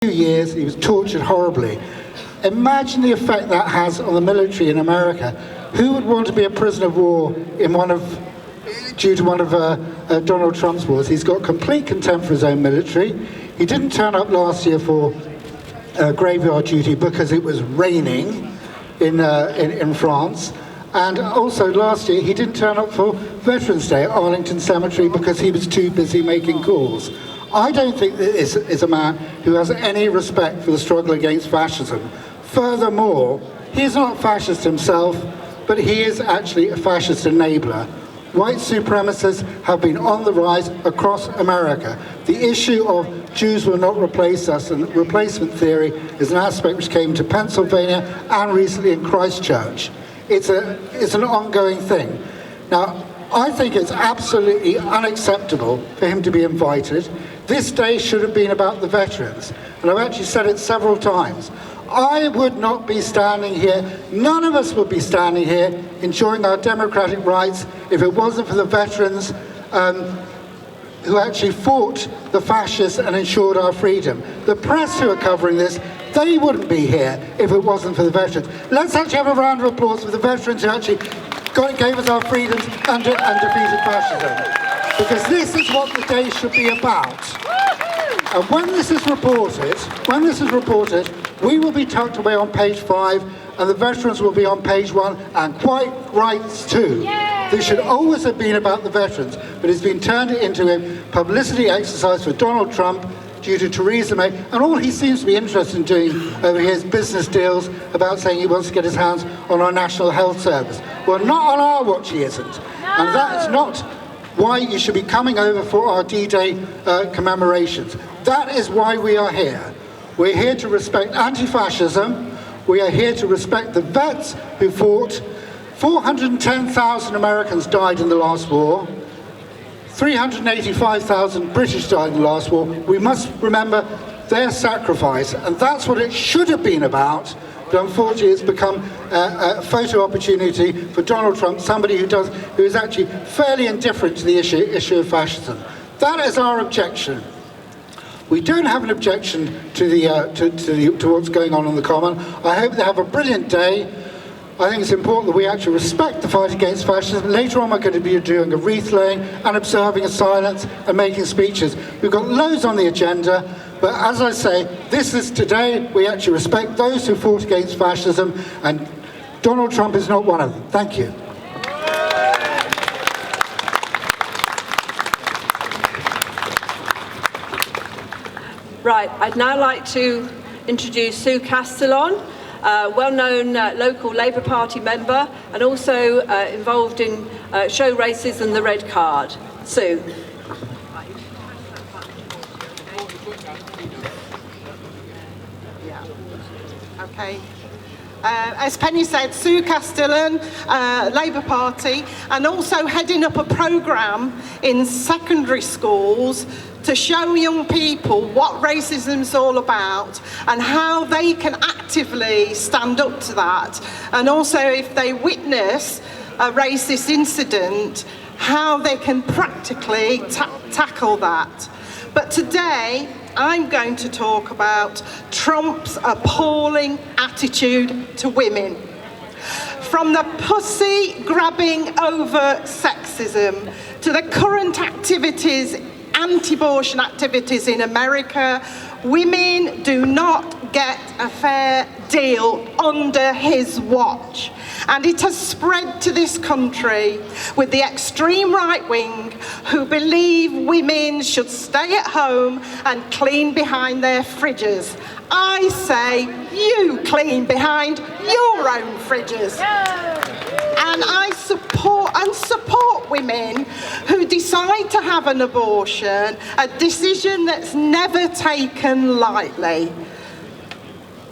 years, he was tortured horribly. Imagine the effect that has on the military in America. Who would want to be a prisoner of war due to one of Donald Trump's wars? He's got complete contempt for his own military. He didn't turn up last year for graveyard duty because it was raining in France. And also last year he didn't turn up for Veterans Day at Arlington Cemetery because he was too busy making calls. I don't think that this is a man who has any respect for the struggle against fascism. Furthermore, he's not fascist himself, but he is actually a fascist enabler. White supremacists have been on the rise across America. The issue of Jews will not replace us and replacement theory is an aspect which came to Pennsylvania and recently in Christchurch. It's an ongoing thing. Now, I think it's absolutely unacceptable for him to be invited. This day should have been about the veterans, and I've actually said it several times. I would not be standing here, none of us would be standing here enjoying our democratic rights if it wasn't for the veterans who actually fought the fascists and ensured our freedom. The press who are covering this, they wouldn't be here if it wasn't for the veterans. Let's actually have a round of applause for the veterans who actually gave us our freedoms and defeated fascism. Because this is what the day should be about. And when this is reported, we will be tucked away on page 5, and the veterans will be on page 1, and quite right too. This should always have been about the veterans, but it's been turned into a publicity exercise for Donald Trump due to Theresa May, and all he seems to be interested in doing over here is business deals about saying he wants to get his hands on our National Health Service. Well, not on our watch he isn't. And that is not why you should be coming over for our D-Day commemorations. That is why we are here. We're here to respect anti-fascism. We are here to respect the vets who fought. 410,000 Americans died in the last war. 385,000 British died in the last war. We must remember their sacrifice, and that's what it should have been about. But unfortunately, it's become a photo opportunity for Donald Trump, somebody who is actually fairly indifferent to the issue of fascism. That is our objection. We don't have an objection to what's going on the Common. I hope they have a brilliant day. I think it's important that we actually respect the fight against fascism. Later on, we're going to be doing a wreath laying and observing a silence and making speeches. We've got loads on the agenda, but as I say, this is today. We actually respect those who fought against fascism, and Donald Trump is not one of them. Thank you. Right, I'd now like to introduce Sue Castellon, a well-known local Labour Party member and also involved in show races and the red card. Sue. Yeah. Okay. As Penny said, Sue Castellon, Labour Party, and also heading up a programme in secondary schools to show young people what racism is all about and how they can actively stand up to that, and also if they witness a racist incident, how they can practically tackle that. But today I'm going to talk about Trump's appalling attitude to women. From the pussy-grabbing over sexism to the current anti-abortion activities in America, women do not get a fair deal under his watch. And it has spread to this country with the extreme right wing who believe women should stay at home and clean behind their fridges. I say, you clean behind your own fridges. And I support women who decide to have an abortion, a decision that's never taken lightly.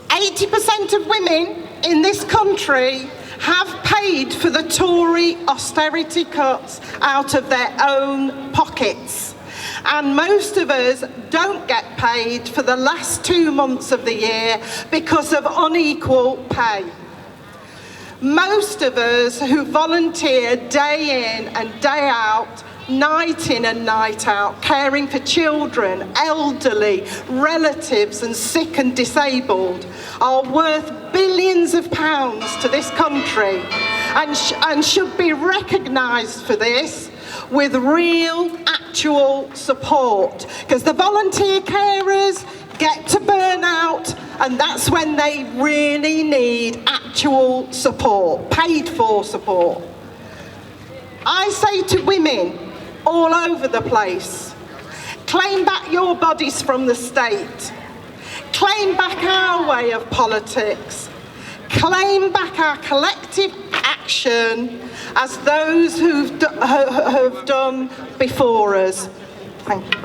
80% of women in this country have paid for the Tory austerity cuts out of their own pockets. And most of us don't get paid for the last 2 months of the year because of unequal pay. Most of us who volunteer day in and day out night in and night out, caring for children, elderly, relatives and sick and disabled, are worth billions of pounds to this country and should be recognised for this with real, actual support. Because the volunteer carers get to burn out, and that's when they really need actual support, paid for support. I say to women all over the place, claim back your bodies from the state, claim back our way of politics, claim back our collective action as those who've have done before us. Thank you.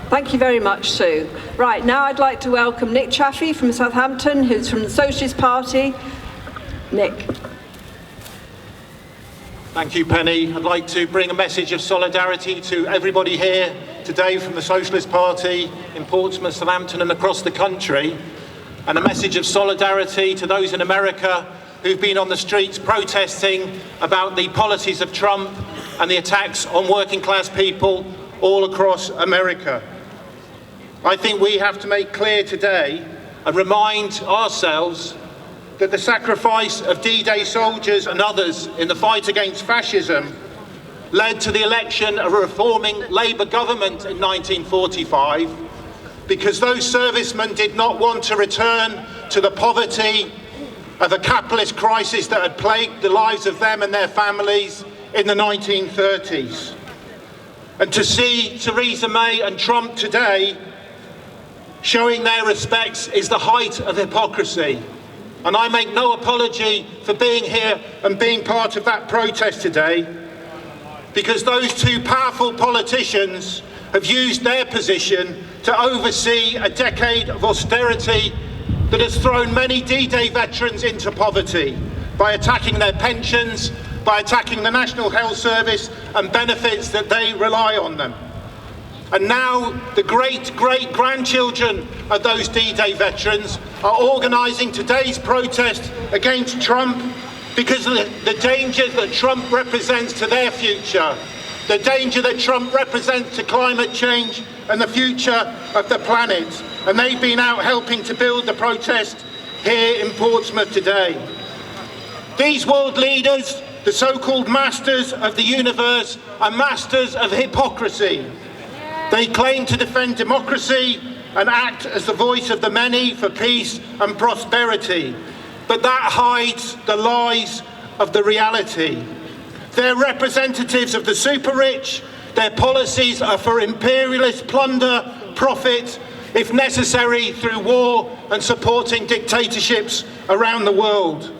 Thank you very much, Sue. Right, now I'd like to welcome Nick Chaffey from Southampton, who's from the Socialist Party. Nick. Thank you, Penny. I'd like to bring a message of solidarity to everybody here today from the Socialist Party in Portsmouth, Southampton and across the country, and a message of solidarity to those in America who've been on the streets protesting about the policies of Trump and the attacks on working class people all across America. I think we have to make clear today and remind ourselves that the sacrifice of D-Day soldiers and others in the fight against fascism led to the election of a reforming Labour government in 1945, because those servicemen did not want to return to the poverty of a capitalist crisis that had plagued the lives of them and their families in the 1930s. And to see Theresa May and Trump today showing their respects is the height of hypocrisy. And I make no apology for being here and being part of that protest today, because those two powerful politicians have used their position to oversee a decade of austerity that has thrown many D-Day veterans into poverty by attacking their pensions, by attacking the National Health Service and benefits that they rely on them. And now the great-great-grandchildren of those D-Day veterans are organising today's protest against Trump because of the danger that Trump represents to their future, the danger that Trump represents to climate change and the future of the planet. And they've been out helping to build the protest here in Portsmouth today. These world leaders, the so-called masters of the universe, are masters of hypocrisy. They claim to defend democracy and act as the voice of the many for peace and prosperity, but that hides the lies of the reality. They're representatives of the super-rich. Their policies are for imperialist plunder, profit, if necessary through war and supporting dictatorships around the world.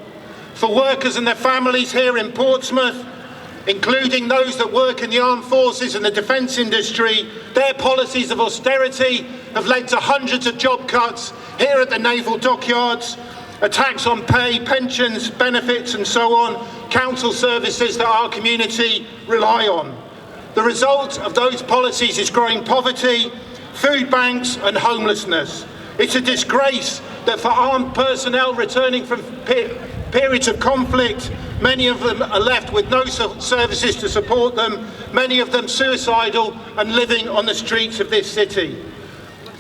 For workers and their families here in Portsmouth, including those that work in the armed forces and the defence industry, their policies of austerity have led to hundreds of job cuts here at the naval dockyards, attacks on pay, pensions, benefits and so on, council services that our community rely on. The result of those policies is growing poverty, food banks and homelessness. It's a disgrace that for armed personnel returning from periods of conflict, many of them are left with no services to support them, many of them suicidal and living on the streets of this city.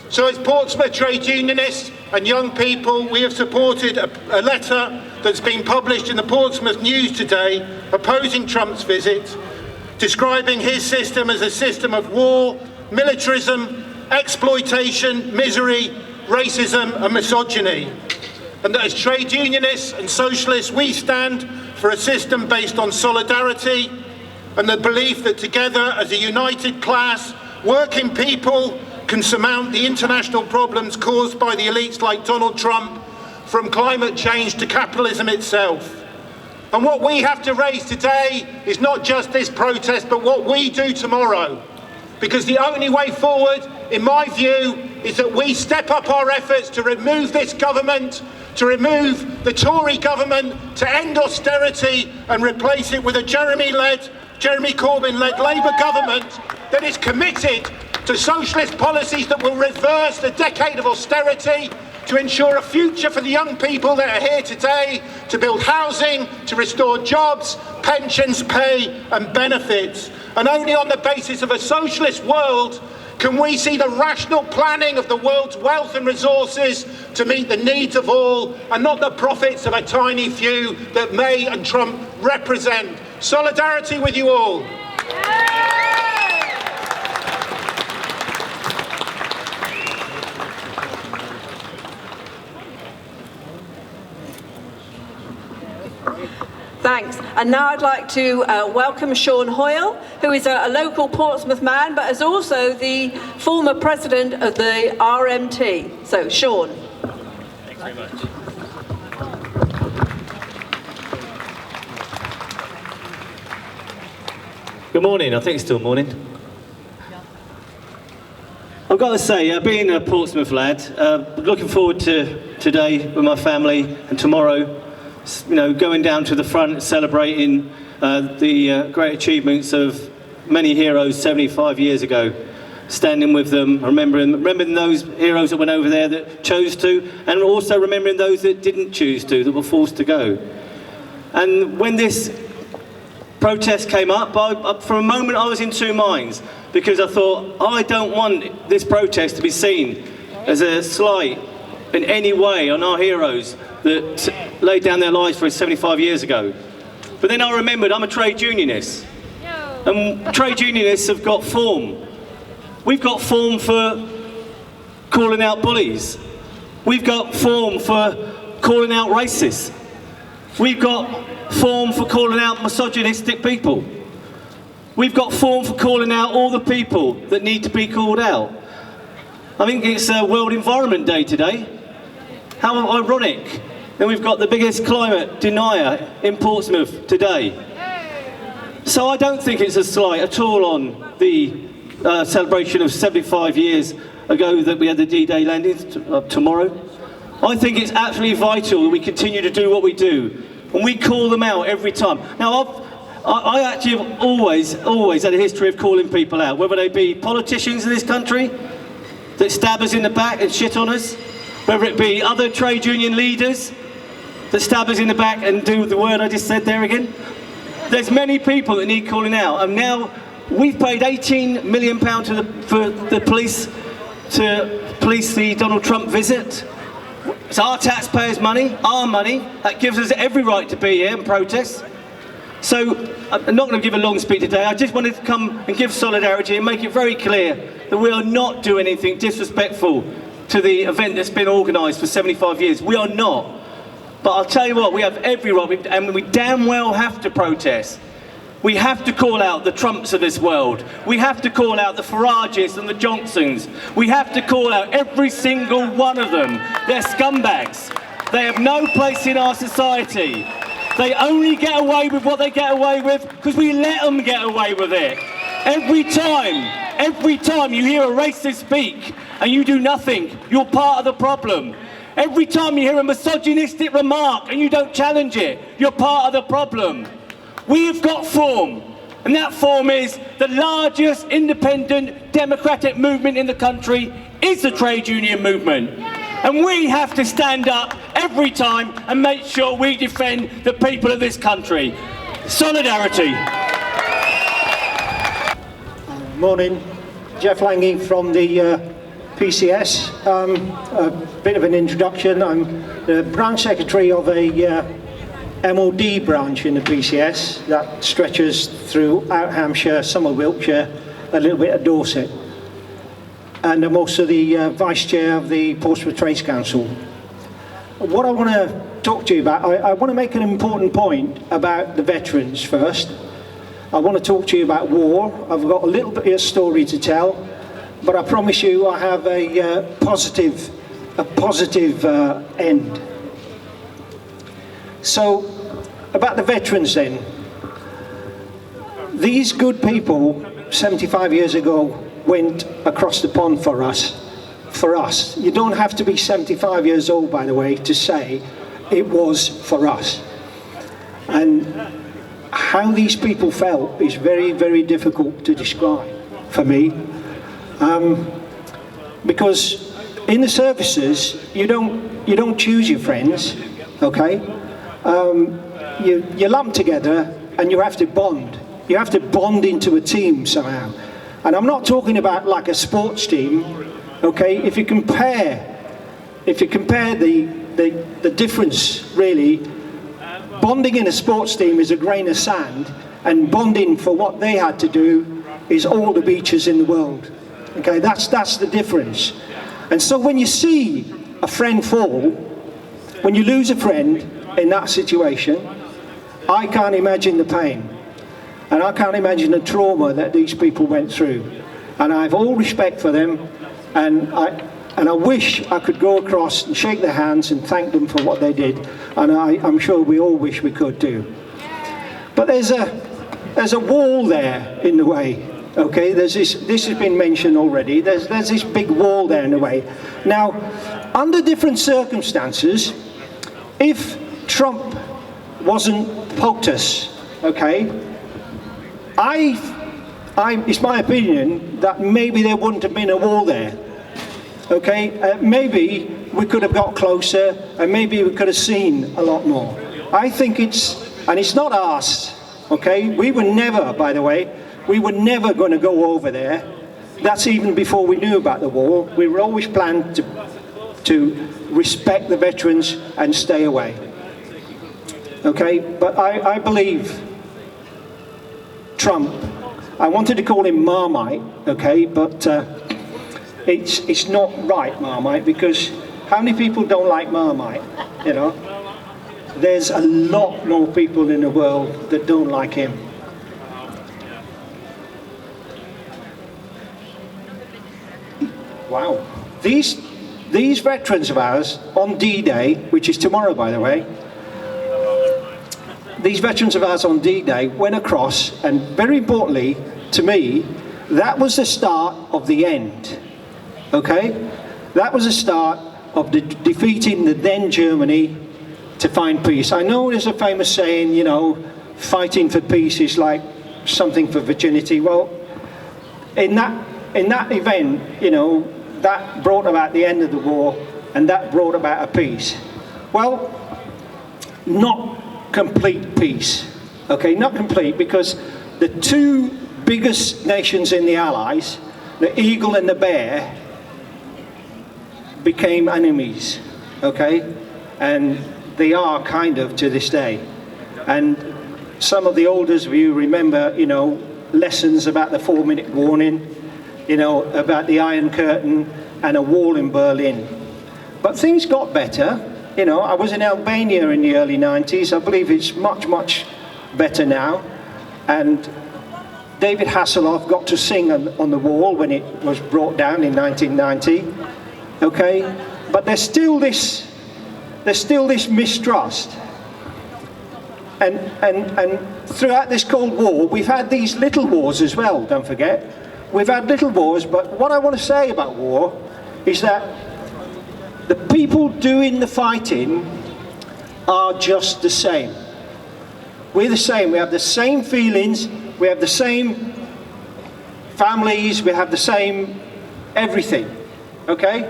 So as Portsmouth trade unionists and young people, we have supported a letter that's been published in the Portsmouth News today opposing Trump's visit, describing his system as a system of war, militarism, exploitation, misery, racism and misogyny. And that as trade unionists and socialists, we stand for a system based on solidarity and the belief that together as a united class, working people can surmount the international problems caused by the elites like Donald Trump, from climate change to capitalism itself. And what we have to raise today is not just this protest, but what we do tomorrow. Because the only way forward, in my view, is that we step up our efforts to remove this government, to remove the Tory government, to end austerity and replace it with a Jeremy Corbyn-led Labour government that is committed to socialist policies that will reverse the decade of austerity, to ensure a future for the young people that are here today, to build housing, to restore jobs, pensions, pay and benefits. And only on the basis of a socialist world can we see the rational planning of the world's wealth and resources to meet the needs of all and not the profits of a tiny few that May and Trump represent. Solidarity with you all. Thanks. And now I'd like to welcome Sean Hoyle, who is a local Portsmouth man, but is also the former president of the RMT. So, Sean. Thanks very much. Good morning. I think it's still morning. I've got to say, being a Portsmouth lad, looking forward to today with my family and tomorrow. You know, going down to the front, celebrating the great achievements of many heroes 75 years ago, standing with them, remembering those heroes that went over there that chose to, and also remembering those that didn't choose to, that were forced to go. And when this protest came up, for a moment I was in two minds, because I thought, I don't want this protest to be seen as a slight in any way on our heroes that laid down their lives for us 75 years ago. But then I remembered I'm a trade unionist. And trade unionists have got form. We've got form for calling out bullies. We've got form for calling out racists. We've got form for calling out misogynistic people. We've got form for calling out all the people that need to be called out. I think it's World Environment Day today. How ironic. Then we've got the biggest climate denier in Portsmouth today. So I don't think it's a slight at all on the celebration of 75 years ago that we had the D-Day landings tomorrow. I think it's absolutely vital that we continue to do what we do, and we call them out every time. Now, I actually have always had a history of calling people out, whether they be politicians in this country that stab us in the back and shit on us, whether it be other trade union leaders that stab us in the back and do the word I just said there again. There's many people that need calling out, and now we've paid £18 million for the police to police the Donald Trump visit. It's our taxpayers' money, our money, that gives us every right to be here and protest. So I'm not going to give a long speech today. I just wanted to come and give solidarity and make it very clear that we are not doing anything disrespectful to the event that's been organised for 75 years. We are not. But I'll tell you what, we have every right, and we damn well have to protest. We have to call out the Trumps of this world. We have to call out the Farages and the Johnsons. We have to call out every single one of them. They're scumbags. They have no place in our society. They only get away with what they get away with because we let them get away with it. Every time you hear a racist speak and you do nothing, you're part of the problem. Every time you hear a misogynistic remark and you don't challenge it, you're part of the problem. We have got form, and that form is the largest independent democratic movement in the country is the trade union movement. And we have to stand up every time and make sure we defend the people of this country. Solidarity. Morning, Jeff Lange from the PCS. A bit of an introduction. I'm the branch secretary of a MOD branch in the PCS that stretches throughout Hampshire, some of Wiltshire, a little bit of Dorset. And I'm also the vice chair of the Portsmouth Trades Council. What I want to talk to you about, I want to make an important point about the veterans first. I want to talk to you about war. I've got a little bit of story to tell, but I promise you I have a positive end. So, about the veterans then. These good people, 75 years ago, went across the pond for us. You don't have to be 75 years old, by the way, to say it was for us. And how these people felt is very, very difficult to describe for me. Because in the services, you don't choose your friends, okay? You lump together and you have to bond. You have to bond into a team somehow. And I'm not talking about like a sports team, okay? If you compare the difference, really, bonding in a sports team is a grain of sand, and bonding for what they had to do is all the beaches in the world. Okay, that's the difference. And so when you see a friend fall, when you lose a friend in that situation, I can't imagine the pain. And I can't imagine the trauma that these people went through. And I have all respect for them, and I wish I could go across and shake their hands and thank them for what they did. And I'm sure we all wish we could do. But there's a wall there in the way. Okay, this has been mentioned already. There's this big wall there in the way. Now, under different circumstances, if Trump wasn't POTUS, okay, it's my opinion that maybe there wouldn't have been a wall there. Okay, maybe we could have got closer, and maybe we could have seen a lot more. I think it's not us. Okay, we were never, by the way, we were never going to go over there. That's even before we knew about the wall. We were always planned to respect the veterans and stay away. Okay, but I believe Trump, I wanted to call him Marmite, okay, but it's not right, Marmite, because how many people don't like Marmite, you know? There's a lot more people in the world that don't like him. Wow. These veterans of ours on D-Day, which is tomorrow, by the way, these veterans of ours on D-Day went across, and very importantly, to me, that was the start of the end. Okay? That was the start of defeating the then Germany to find peace. I know there's a famous saying, you know, fighting for peace is like something for virginity. Well, in that event, you know, that brought about the end of the war, and that brought about a peace. Well, not complete peace. Okay, not complete, because the two biggest nations in the Allies, the eagle and the bear, became enemies. Okay, and they are kind of to this day. And some of the oldest of you remember, you know, lessons about the 4-minute warning, you know, about the Iron Curtain and a wall in Berlin. But things got better. You know, I was in Albania in the early 90s. I believe it's much, much better now. And David Hasselhoff got to sing on the wall when it was brought down in 1990. Okay? But there's still this mistrust. And throughout this Cold War, we've had these little wars as well, don't forget. We've had little wars, but what I want to say about war is that the people doing the fighting are just the same. We're the same. We have the same feelings. We have the same families. We have the same everything. Okay?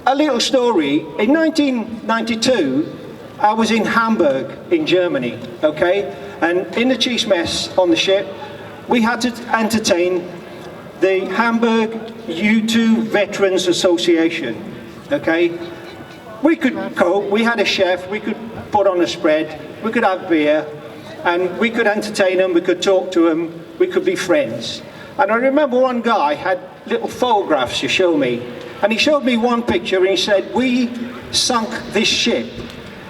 A little story. In 1992, I was in Hamburg in Germany. Okay? And in the chief's mess on the ship, we had to entertain the Hamburg U2 Veterans Association. Okay, we could cope, we had a chef, we could put on a spread, we could have beer, and we could entertain them, we could talk to them, we could be friends. And I remember one guy had little photographs to show me, and he showed me one picture and he said, "We sunk this ship."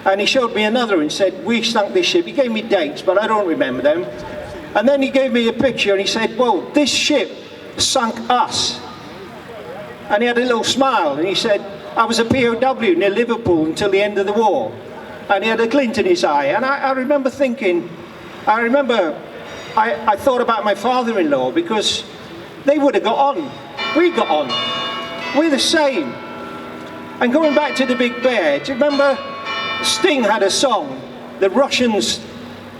And he showed me another and said, "We sunk this ship." He gave me dates, but I don't remember them. And then he gave me a picture and he said, "Well, this ship sunk us." And he had a little smile and he said, "I was a POW near Liverpool until the end of the war." And he had a glint in his eye. And I remember thinking, I thought about my father-in-law, because they would have got on. We got on. We're the same. And going back to the Big Bear, do you remember Sting had a song, "The Russians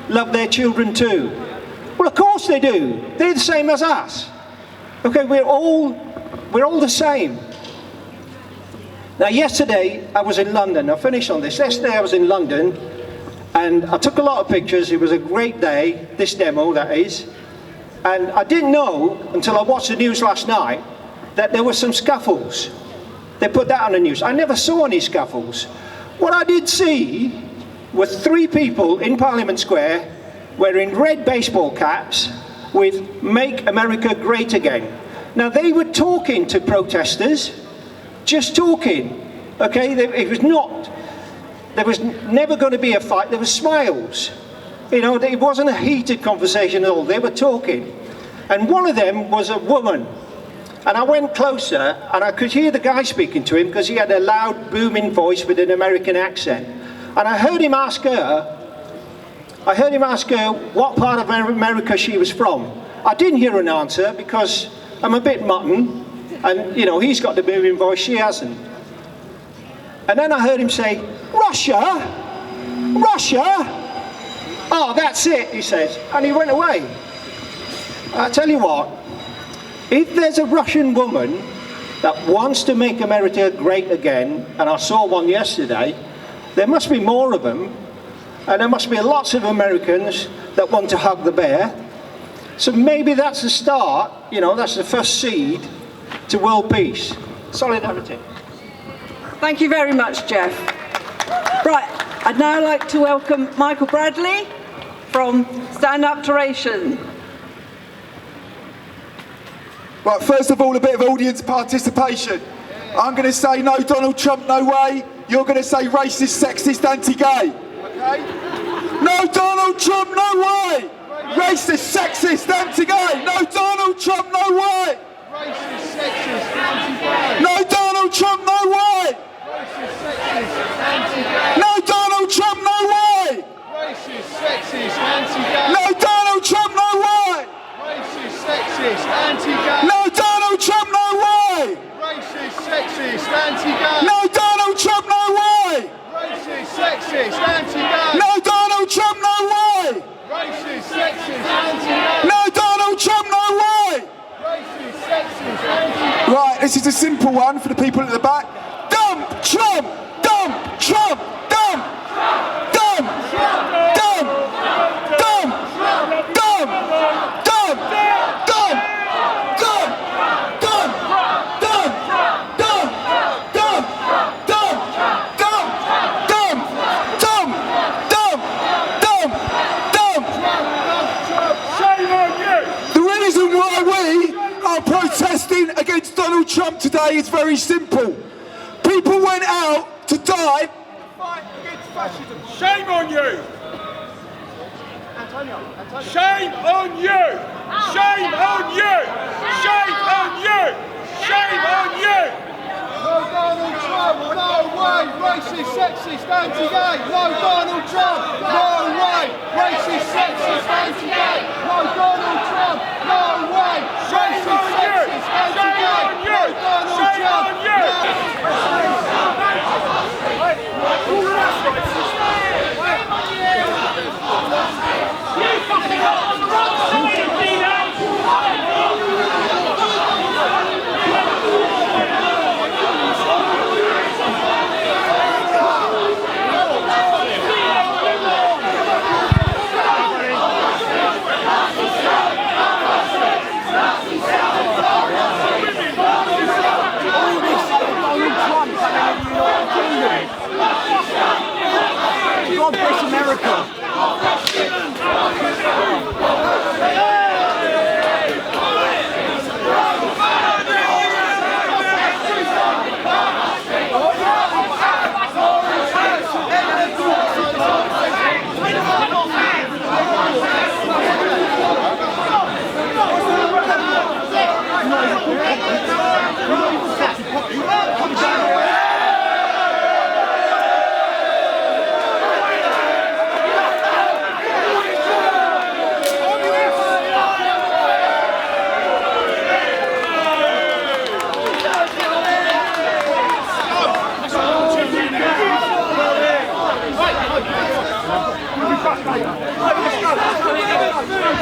love their children too"? Well, of course they do. They're the same as us. Okay, we're all we're all the same. Now, yesterday I was in London. I'll finish on this. Yesterday I was in London, and I took a lot of pictures. It was a great day, this demo, that is. And I didn't know, until I watched the news last night, that there were some scuffles. They put that on the news. I never saw any scuffles. What I did see were 3 people in Parliament Square wearing red baseball caps with "Make America Great Again." Now, they were talking to protesters, just talking, okay? There was never going to be a fight. There were smiles. You know, it wasn't a heated conversation at all. They were talking. And one of them was a woman. And I went closer, and I could hear the guy speaking to him because he had a loud, booming voice with an American accent. And I heard him ask her what part of America she was from. I didn't hear an answer because I'm a bit mutton, and, you know, he's got the booming voice, she hasn't. And then I heard him say, "Russia? Russia? Oh, that's it," he says, and he went away. I tell you what, if there's a Russian woman that wants to make America great again, and I saw one yesterday, there must be more of them, and there must be lots of Americans that want to hug the bear. So maybe that's the start, you know, that's the first seed to world peace. Solidarity. Thank you very much, Jeff. Right, I'd now like to welcome Michael Bradley from Stand Up to Ration. Right, first of all, a bit of audience participation. I'm going to say no Donald Trump, no way. You're going to say racist, sexist, anti-gay. Okay? No Donald Trump, no way. Racist, sexist, anti-gay. No Donald Trump, no way. Racist, sexist, anti-gay. No Donald Trump, no way. Racist, sexist, anti-gay. No Donald Trump, no way. Racist, sexist, anti-gay. No Donald Trump, no way. Racist, sexist, anti-gay. No Donald Trump, no way. Racist, sexist, anti-gay. No Donald Trump, no way. Racist, sexist, anti-gay. No Donald Trump, no way. Racist, sexist, anti-gay. No Donald Trump, no way. Racist, sexist, anti-gay. Right, this is a simple one for the people at the back. Dump Trump! Dump Trump! Dump! Dump! Dump! Dump! Dump! Dump! Dump! Dump! Dump! Dump! Dump! Dump! Dump! Dump! Dump! Dump! Dump! Dump! Shame on you! The reason why we are protesting against Donald Trump today is very simple. People went out to die. Fight against fascism. Shame on you! Shame on you! Shame on you! Shame on you! Shame on you! No Donald Trump, no way! Racist, sexist, anti-gay! No Donald Trump, no way! Racist, sexist, anti-gay! No Donald Trump, no way! Racist, sexist, anti-gay! No Donald Trump, God bless America.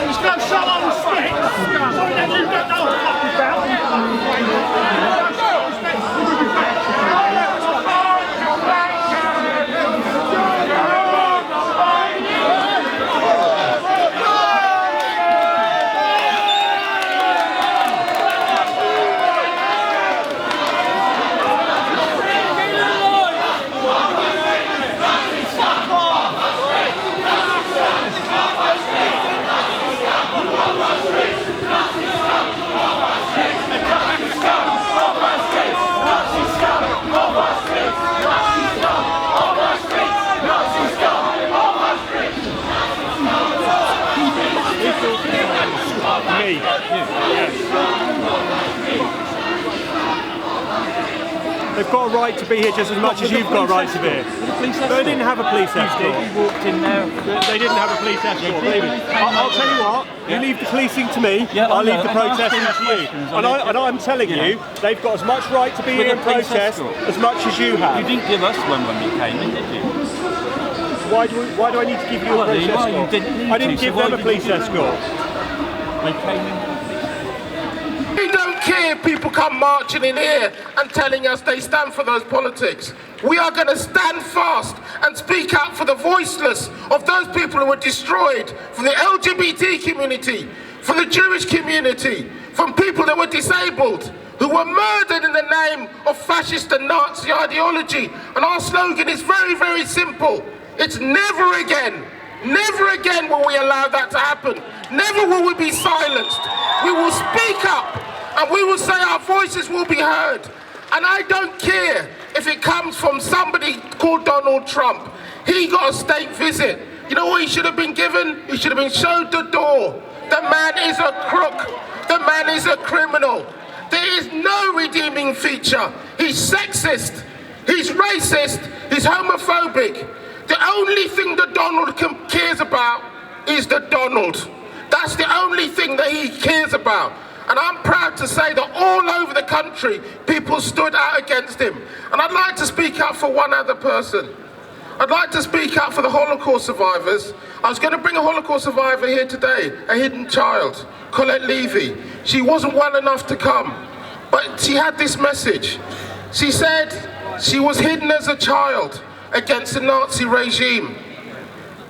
Let's go, shut on the stick! Something that you don't know what the fuck about! They've got a right to be here just as much as you've got a right to be here. They didn't have a police escort. He walked in there. They didn't have a police escort, believe me. I'll tell you what, you leave the policing to me, I'll leave the protesting to you. And I'm telling you, they've got as much right to be here and protest as much as you have. You didn't give us one when we came in, did you? Why do I need to give you a police escort? I didn't give them a police escort. They came in. We don't care if people come marching in here and telling us they stand for those politics. We are going to stand fast and speak out for the voiceless of those people who were destroyed, from the LGBT community, from the Jewish community, from people that were disabled, who were murdered in the name of fascist and Nazi ideology. And our slogan is very, very simple. It's never again. Never again will we allow that to happen. Never will we be silenced. We will speak up and we will say our voices will be heard. And I don't care if it comes from somebody called Donald Trump. He got a state visit. You know what he should have been given? He should have been showed the door. The man is a crook. The man is a criminal. There is no redeeming feature. He's sexist. He's racist. He's homophobic. The only thing that Donald cares about is the Donald. That's the only thing that he cares about. And I'm proud to say that all over the country, people stood out against him. And I'd like to speak out for one other person. I'd like to speak out for the Holocaust survivors. I was going to bring a Holocaust survivor here today, a hidden child, Colette Levy. She wasn't well enough to come, but she had this message. She said she was hidden as a child against the Nazi regime.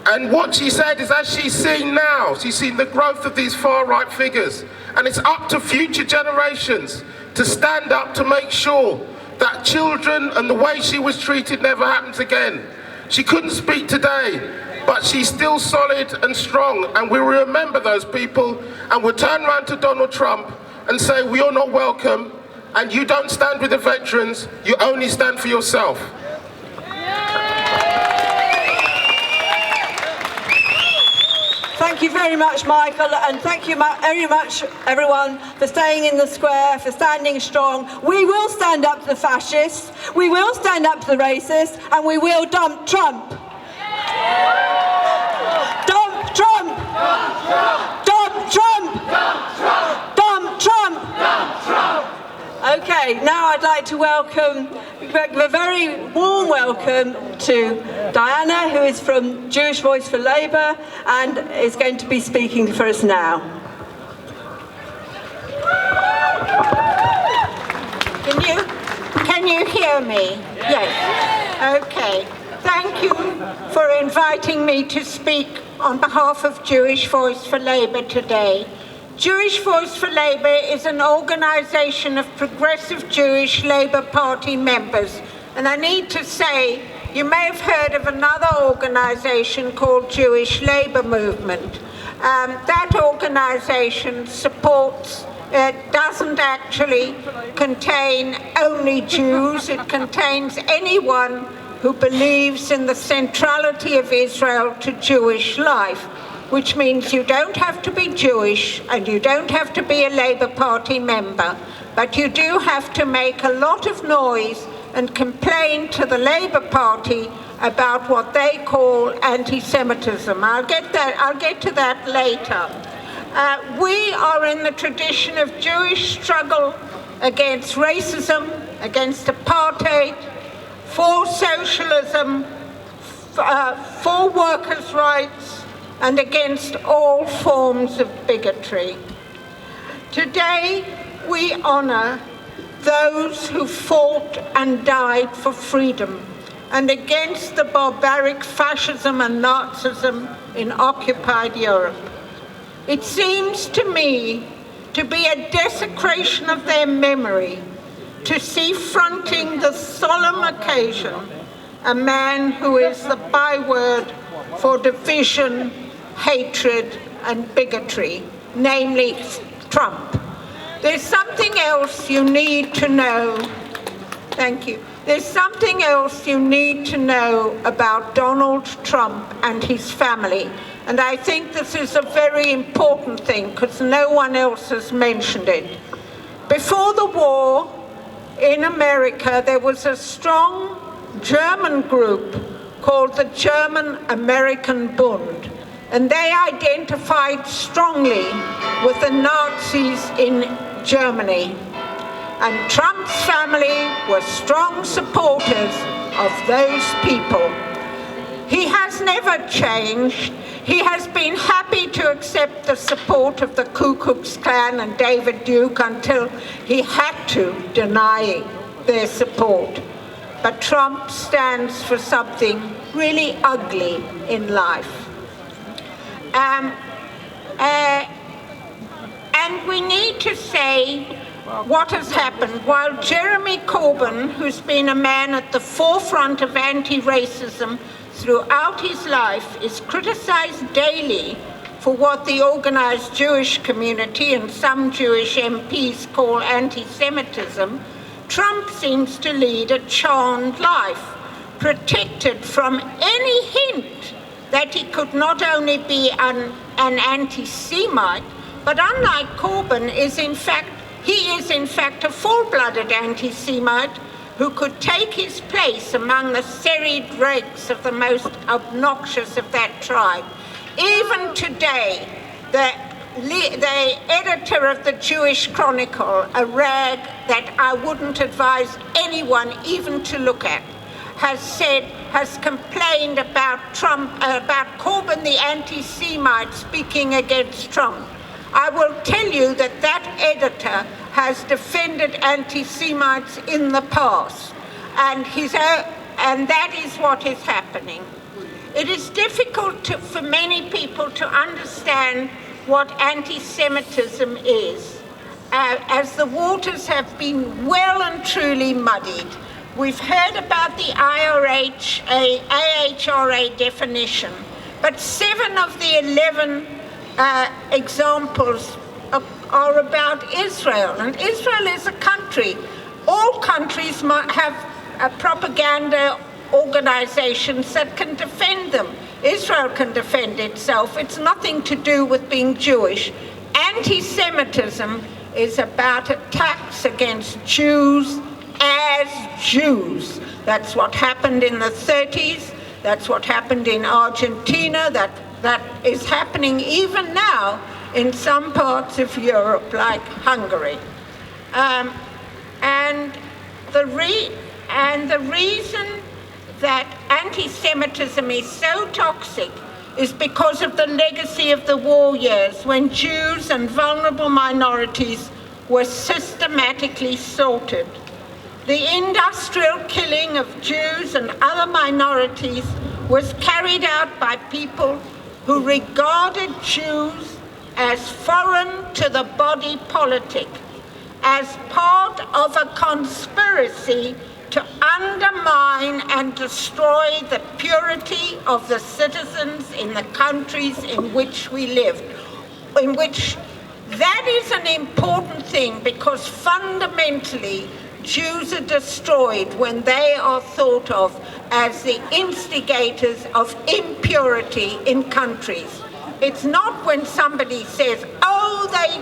And what she said is, as she's seen now, she's seen the growth of these far-right figures. And it's up to future generations to stand up to make sure that children and the way she was treated never happens again. She couldn't speak today, but she's still solid and strong. And we remember those people, and we'll turn around to Donald Trump and say, well, you're not welcome, and you don't stand with the veterans, you only stand for yourself. Thank you very much, Michael, and thank you very much, everyone, for staying in the square, for standing strong. We will stand up to the fascists, we will stand up to the racists, and we will dump Trump. Dump Trump! Dump Trump! Dump Trump! Dump Trump! Okay, now I'd like to welcome, a very warm welcome to Diana, who is from Jewish Voice for Labour and is going to be speaking for us now. Can you hear me? Yes. Okay. Thank you for inviting me to speak on behalf of Jewish Voice for Labour today. Jewish Voice for Labour is an organisation of progressive Jewish Labour Party members. And I need to say, you may have heard of another organisation called Jewish Labour Movement. That organisation supports, doesn't actually contain only Jews, it contains anyone who believes in the centrality of Israel to Jewish life, which means you don't have to be Jewish and you don't have to be a Labour Party member, but you do have to make a lot of noise and complain to the Labour Party about what they call anti-Semitism. I'll get to that later. We are in the tradition of Jewish struggle against racism, against apartheid, for socialism, for workers' rights, and against all forms of bigotry. Today, we honour those who fought and died for freedom and against the barbaric fascism and Nazism in occupied Europe. It seems to me to be a desecration of their memory to see fronting the solemn occasion a man who is the byword for division, hatred, and bigotry, namely Trump. There's something else you need to know. Thank you. There's something else you need to know about Donald Trump and his family. And I think this is a very important thing because no one else has mentioned it. Before the war, in America, there was a strong German group called the German American Bund, and they identified strongly with the Nazis in Germany. And Trump's family were strong supporters of those people. He has never changed. He has been happy to accept the support of the Ku Klux Klan and David Duke until he had to deny their support. But Trump stands for something really ugly in life. And we need to say what has happened. While Jeremy Corbyn, who's been a man at the forefront of anti-racism throughout his life, is criticized daily for what the organized Jewish community and some Jewish MPs call anti-Semitism, Trump seems to lead a charmed life, protected from any hint that he could not only be an anti-Semite, but unlike Corbyn, he is in fact a full-blooded anti-Semite who could take his place among the serried ranks of the most obnoxious of that tribe. Even today, the editor of the Jewish Chronicle, a rag that I wouldn't advise anyone even to look at, has complained about Corbyn the anti-Semite speaking against Trump. I will tell you that that editor has defended anti-Semites in the past, and that is what is happening. It is difficult for many people to understand what anti-Semitism is, as the waters have been well and truly muddied. We've heard about the AHRA definition, but 7 of the 11 examples are about Israel, and Israel is a country. All countries might have propaganda organizations that can defend them. Israel can defend itself. It's nothing to do with being Jewish. Anti-Semitism is about attacks against Jews as Jews. That's what happened in the 30s. That's what happened in Argentina. That is happening even now in some parts of Europe, like Hungary. And the reason that anti-Semitism is so toxic is because of the legacy of the war years, when Jews and vulnerable minorities were systematically slaughtered. The industrial killing of Jews and other minorities was carried out by people who regarded Jews as foreign to the body politic, as part of a conspiracy to undermine and destroy the purity of the citizens in the countries in which we lived. That is an important thing, because fundamentally Jews are destroyed when they are thought of as the instigators of impurity in countries. It's not when somebody says, oh, they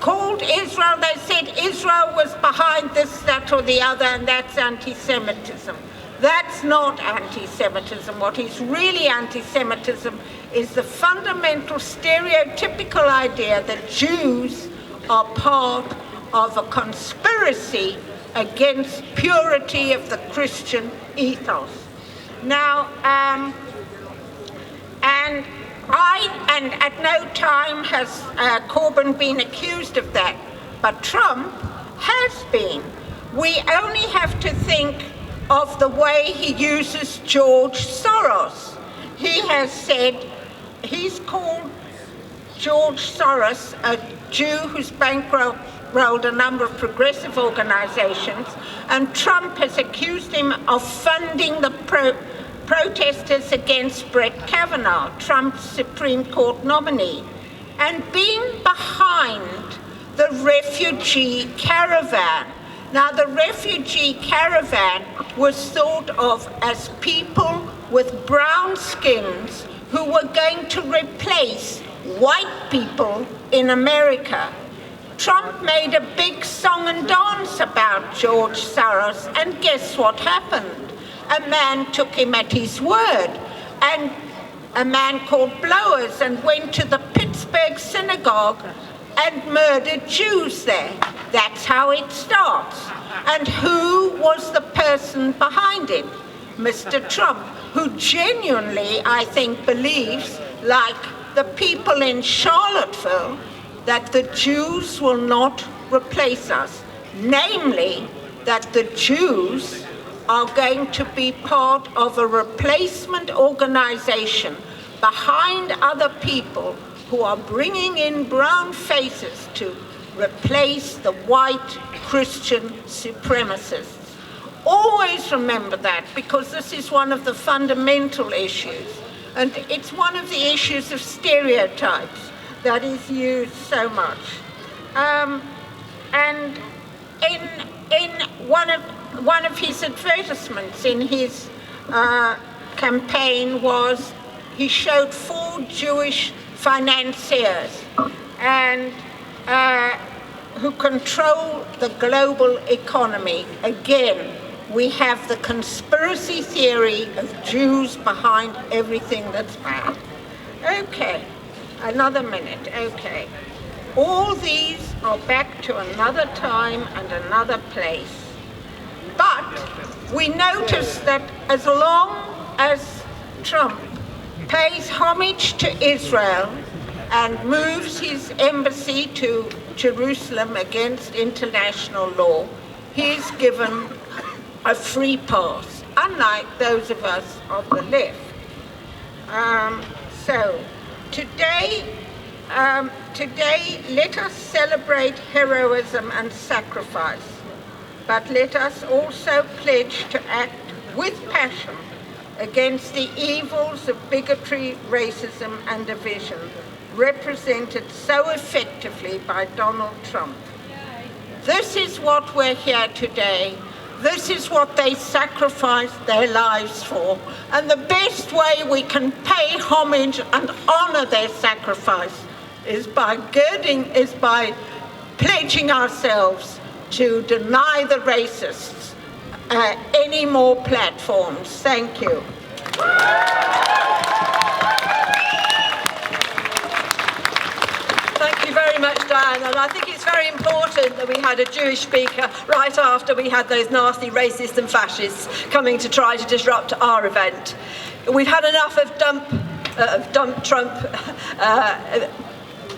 called Israel, they said Israel was behind this, that, or the other, and that's anti-Semitism. That's not anti-Semitism. What is really anti-Semitism is the fundamental stereotypical idea that Jews are part of a conspiracy against purity of the Christian ethos. Now, and at no time has Corbyn been accused of that, but Trump has been. We only have to think of the way he uses George Soros. He has said, he's called George Soros a Jew who's bankrolled a number of progressive organizations, and Trump has accused him of funding the protesters against Brett Kavanaugh, Trump's Supreme Court nominee, and being behind the refugee caravan. Now, the refugee caravan was thought of as people with brown skins who were going to replace white people in America. Trump made a big song and dance about George Soros, and guess what happened? A man took him at his word, and a man called Blowers, and went to the Pittsburgh synagogue and murdered Jews there. That's how it starts. And who was the person behind it? Mr. Trump, who genuinely, I think, believes, like the people in Charlottesville, that the Jews will not replace us. Namely, that the Jews are going to be part of a replacement organization behind other people who are bringing in brown faces to replace the white Christian supremacists. Always remember that, because this is one of the fundamental issues, and it's one of the issues of stereotypes that is used so much. And in one of his advertisements in his campaign was, he showed 4 Jewish financiers and who control the global economy. Again, we have the conspiracy theory of Jews behind everything that's bad. Okay, another minute, okay. All these are back to another time and another place. But we notice that as long as Trump pays homage to Israel and moves his embassy to Jerusalem against international law, he is given a free pass, unlike those of us of the left. So today, let us celebrate heroism and sacrifice, but let us also pledge to act with passion against the evils of bigotry, racism, and division represented so effectively by Donald Trump. This is what we're here today. This is what they sacrificed their lives for. And the best way we can pay homage and honor their sacrifice is by pledging ourselves to deny the racists any more platforms. Thank you. Thank you very much, Diane, and I think it's very important that we had a Jewish speaker right after we had those nasty racists and fascists coming to try to disrupt our event. We've had enough of Trump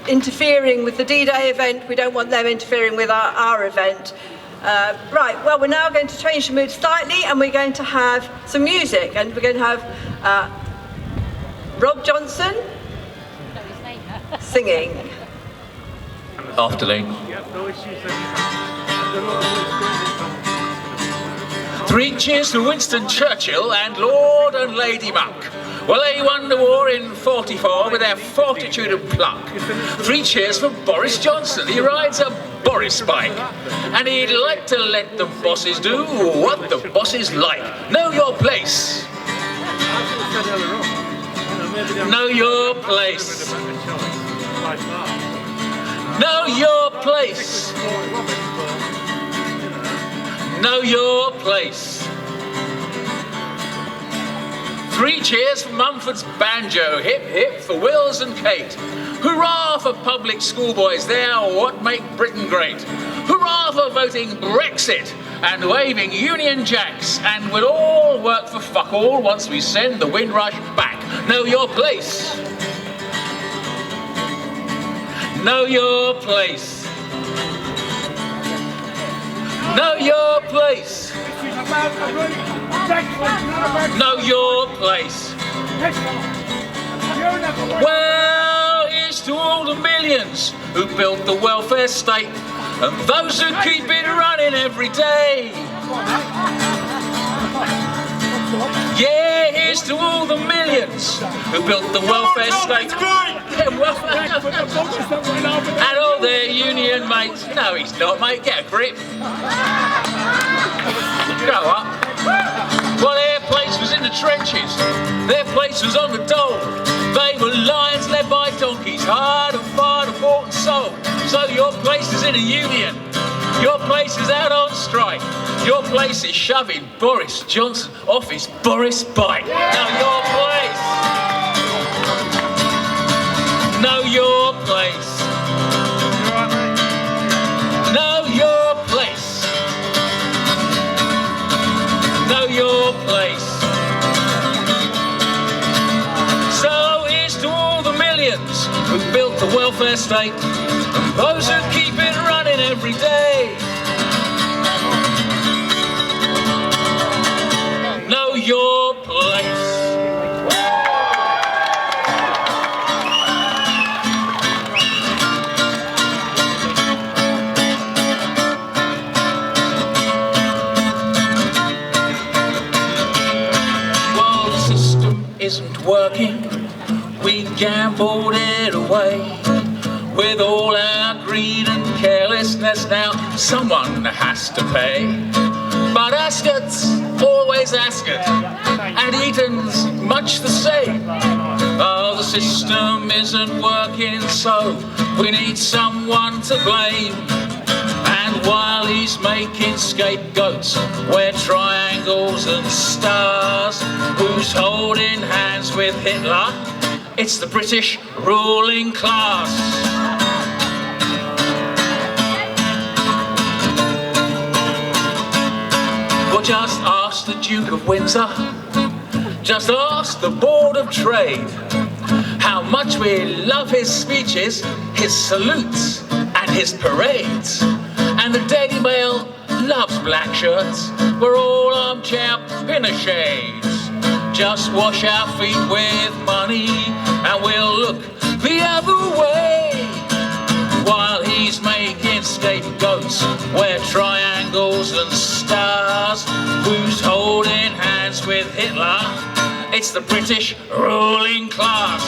interfering with the D-Day event. We don't want them interfering with our event. Right, well, we're now going to change the mood slightly, and we're going to have some music, and we're going to have Rob Johnson singing. Afternoon. 3 cheers for Winston Churchill and Lord and Lady Monk. Well, they won the war in 44 with their fortitude and pluck. 3 cheers for Boris Johnson. He rides a Boris bike, and he'd like to let the bosses do what the bosses like. Know your place. Know your place. Know your place. Know your place. 3 cheers for Mumford's banjo. Hip hip for Wills and Kate. Hurrah for public schoolboys, they are what make Britain great. Hurrah for voting Brexit and waving Union Jacks, and we'll all work for fuck all once we send the Windrush back. Know your place. Know your place. Know your place. Know your place. Well, here's to all the millions who built the welfare state and those who keep it running every day. Yeah, here's to all the millions who built the welfare state and all their union mates. No, he's not, mate. Get a grip. Go up. Well, their place was in the trenches. Their place was on the dole. They were lions led by donkeys, hard and far and bought and sold. So your place is is in a union. Your place is out on strike. Your place is shoving Boris Johnson off his Boris bike. Now your place. Know your place. Know your place. Know your place. So here's to all the millions who built the welfare state, and those who keep it running every day. Know your place. Well, the system isn't working. We gambled it away. With all our greed and carelessness now, someone has to pay. But Ascot's always Ascot, and Eton's much the same. Oh, the system isn't working, so we need someone to blame. And while he's making scapegoats, we're triangles and stars. Who's holding hands with Hitler? It's the British ruling class. Well, just ask the Duke of Windsor, just ask the Board of Trade, how much we love his speeches, his salutes and his parades. And the Daily Mail loves black shirts, we're all armchair Pinochets. Just wash our feet with money and we'll look the other way. While he's making scapegoats, we're triangles and stars. Who's holding hands with Hitler? It's the British ruling class.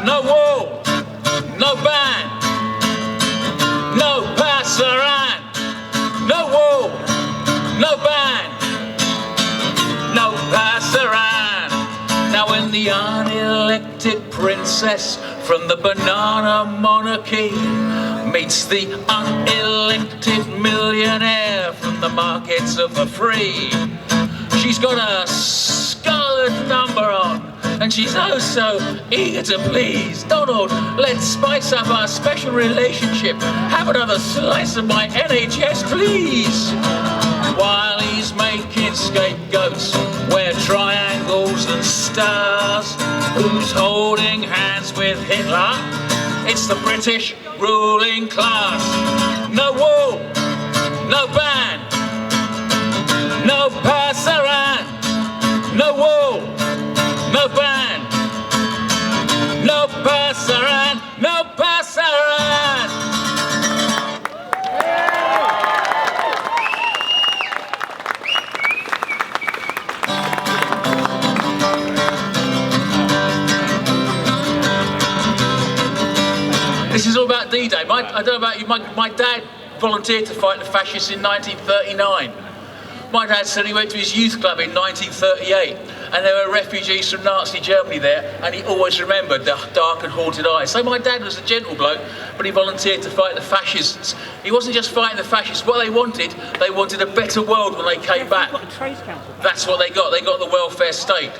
No wall, no ban, no passerine. No wall, no ban, no passerine. Now when the unelected princess from the banana monarchy meets the unelected millionaire from the markets of the free, she's got a scarlet number on and she's oh so eager to please. Donald, let's spice up our special relationship. Have another slice of my NHS, please. While he's making scapegoats, we're triangles and stars. Who's holding hands with Hitler? It's the British ruling class. No wall, no ban, no passerine. No wall, no ban, no passerine, no passerine. This is all about D-Day. I don't know about you, my dad volunteered to fight the fascists in 1939. My dad said he went to his youth club in 1938 and there were refugees from Nazi Germany there and he always remembered the dark and haunted eyes. So my dad was a gentle bloke, but he volunteered to fight the fascists. He wasn't just fighting the fascists. What they wanted a better world when they came back. That's what they got the welfare state.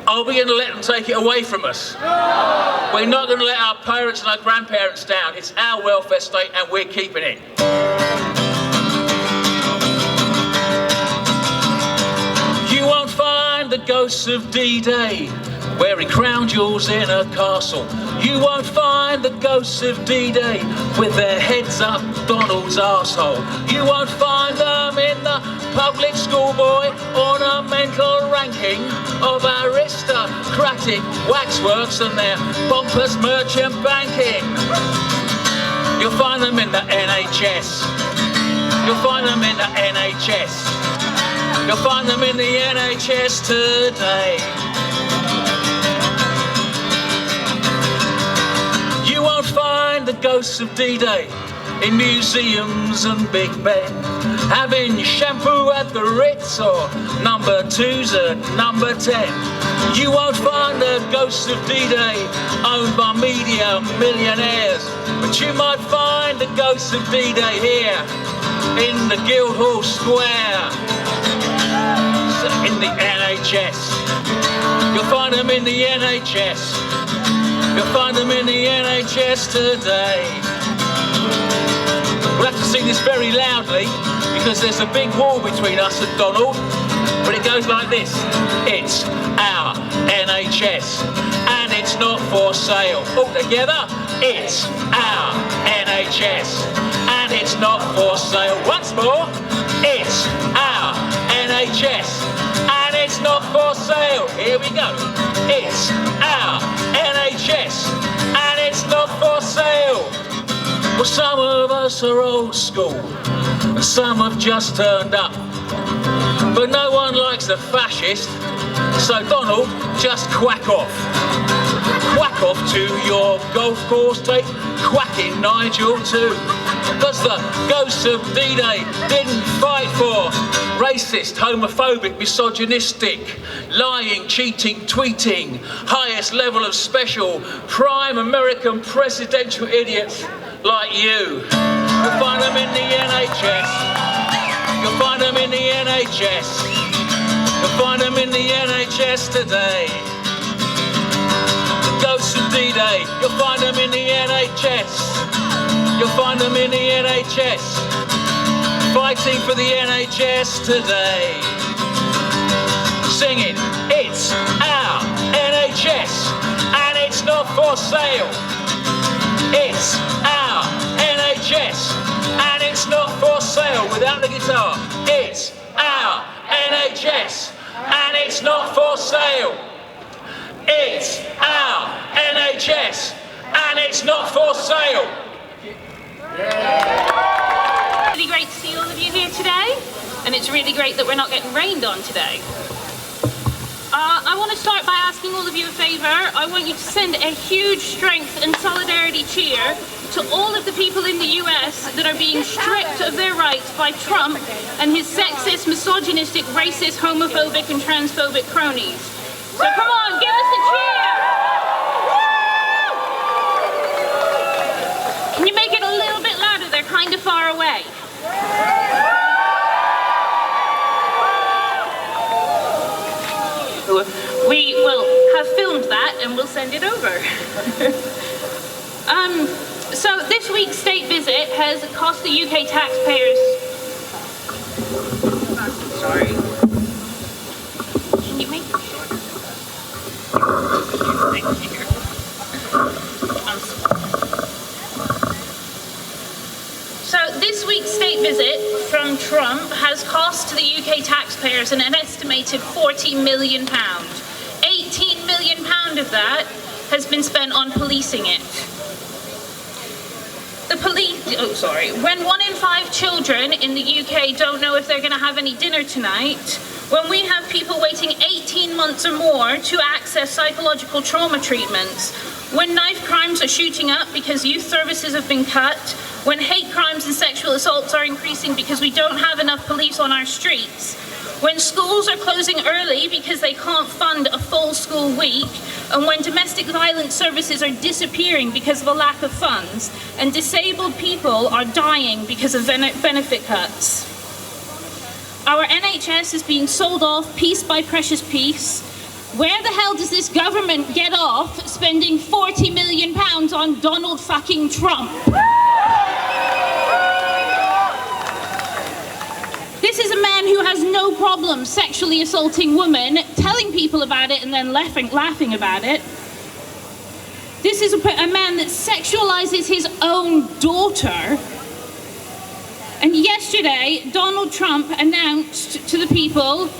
Are we going to let them take it away from us? No. We're not going to let our parents and our grandparents down. It's our welfare state and we're keeping it. You won't find the ghosts of D-Day wearing crown jewels in a castle. You won't find the ghosts of D-Day with their heads up Donald's arsehole. You won't find them in the public schoolboy ornamental ranking of aristocratic waxworks and their pompous merchant banking. You'll find them in the NHS. You'll find them in the NHS. You'll find them in the NHS today. You won't find the ghosts of D-Day in museums and Big Ben, having shampoo at the Ritz or number 2s at number 10. You won't find the ghosts of D-Day owned by media millionaires, but you might find the ghosts of D-Day here in the GuildHall Square, in the NHS. You'll find them in the NHS. You'll find them in the NHS today. We'll have to sing this very loudly because there's a big wall between us and Donald, but it goes like this. It's our NHS and it's not for sale. All together, it's our NHS and it's not for sale. Once more, it's our NHS and it's not for sale. Here we go. It's our NHS and it's not for sale. Well, some of us are old school and some have just turned up, but no one likes a fascist, so Donald, just quack off. Quack off to your golf course, take quacking Nigel too. Because the ghosts of D-Day didn't fight for racist, homophobic, misogynistic, lying, cheating, tweeting, highest level of special, prime American presidential idiots like you. You'll find them in the NHS. You'll find them in the NHS. You'll find them in the NHS today. The ghosts of D-Day, you'll find them in the NHS. You'll find them in the NHS, fighting for the NHS today. Singing, it's our NHS, and it's not for sale. It's our NHS, and it's not for sale. Without the guitar, it's our NHS, and it's not for sale. It's our NHS, and it's not for sale. Really great to see all of you here today, and it's really great that we're not getting rained on today. I want to start by asking all of you a favour. I want you to send a huge strength and solidarity cheer to all of the people in the US that are being stripped of their rights by Trump and his sexist, misogynistic, racist, homophobic and transphobic cronies. So come on, give us a cheer! Can you make it a little bit louder? They're kind of far away. We will have filmed that and we'll send it over. So this week's state visit has cost the UK taxpayers... Sorry. Can you make it? Thank you. So this week's state visit from Trump has cost the UK taxpayers an estimated £40 million. £18 million of that has been spent on policing it. When 1 in 5 children in the UK don't know if they're going to have any dinner tonight, when we have people waiting 18 months or more to access psychological trauma treatments, when knife crimes are shooting up because youth services have been cut, when hate crimes and sexual assaults are increasing because we don't have enough police on our streets, when schools are closing early because they can't fund a full school week, and when domestic violence services are disappearing because of a lack of funds, and disabled people are dying because of benefit cuts. Our NHS is being sold off piece by precious piece. Where the hell does this government get off spending £40 million on Donald fucking Trump? This is a man who has no problem sexually assaulting women, telling people about it and then laughing about it. This is a man that sexualizes his own daughter. And yesterday, Donald Trump announced to the people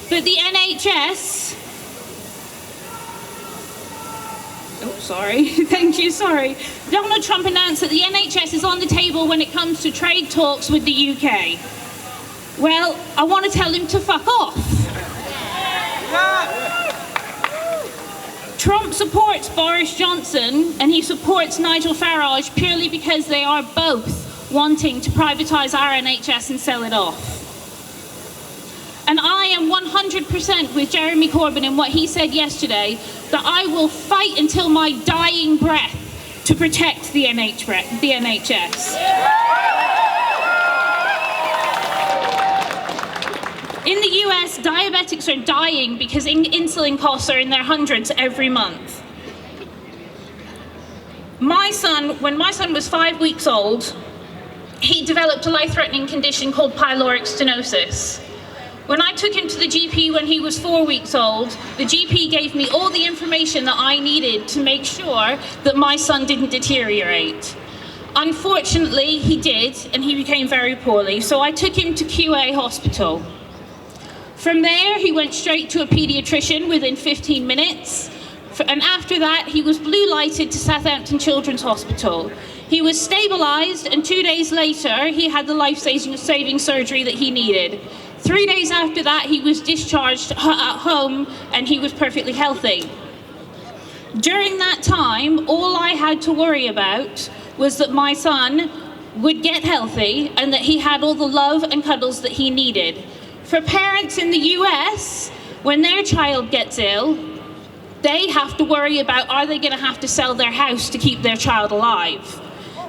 that the NHS... Oh, sorry. Thank you, sorry. Donald Trump announced that the NHS is on the table when it comes to trade talks with the UK. Well, I want to tell him to fuck off. Trump supports Boris Johnson and he supports Nigel Farage purely because they are both wanting to privatise our NHS and sell it off. And I am 100% with Jeremy Corbyn in what he said yesterday, that I will fight until my dying breath to protect the NHS. In the US, diabetics are dying because insulin costs are in their hundreds every month. When my son was 5 weeks old, he developed a life-threatening condition called pyloric stenosis. When I took him to the GP when he was 4 weeks old, the GP gave me all the information that I needed to make sure that my son didn't deteriorate. Unfortunately, he did, and he became very poorly, so I took him to QA Hospital. From there, he went straight to a paediatrician within 15 minutes, and after that, he was blue lighted to Southampton Children's Hospital. He was stabilised, and 2 days later, he had the life-saving surgery that he needed. 3 days after that, he was discharged at home, and he was perfectly healthy. During that time, all I had to worry about was that my son would get healthy and that he had all the love and cuddles that he needed. For parents in the US, when their child gets ill, they have to worry about, are they going to have to sell their house to keep their child alive?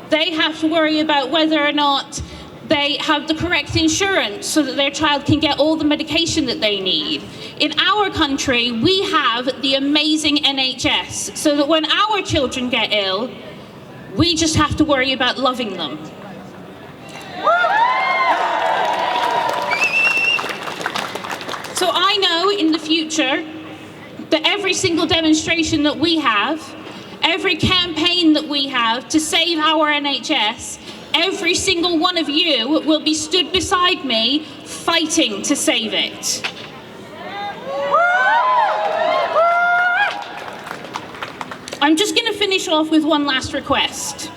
They have to worry about whether or not they have the correct insurance so that their child can get all the medication that they need. In our country, we have the amazing NHS, so that when our children get ill, we just have to worry about loving them. So I know in the future that every single demonstration that we have, every campaign that we have to save our NHS, every single one of you will be stood beside me fighting to save it. I'm just going to finish off with one last request.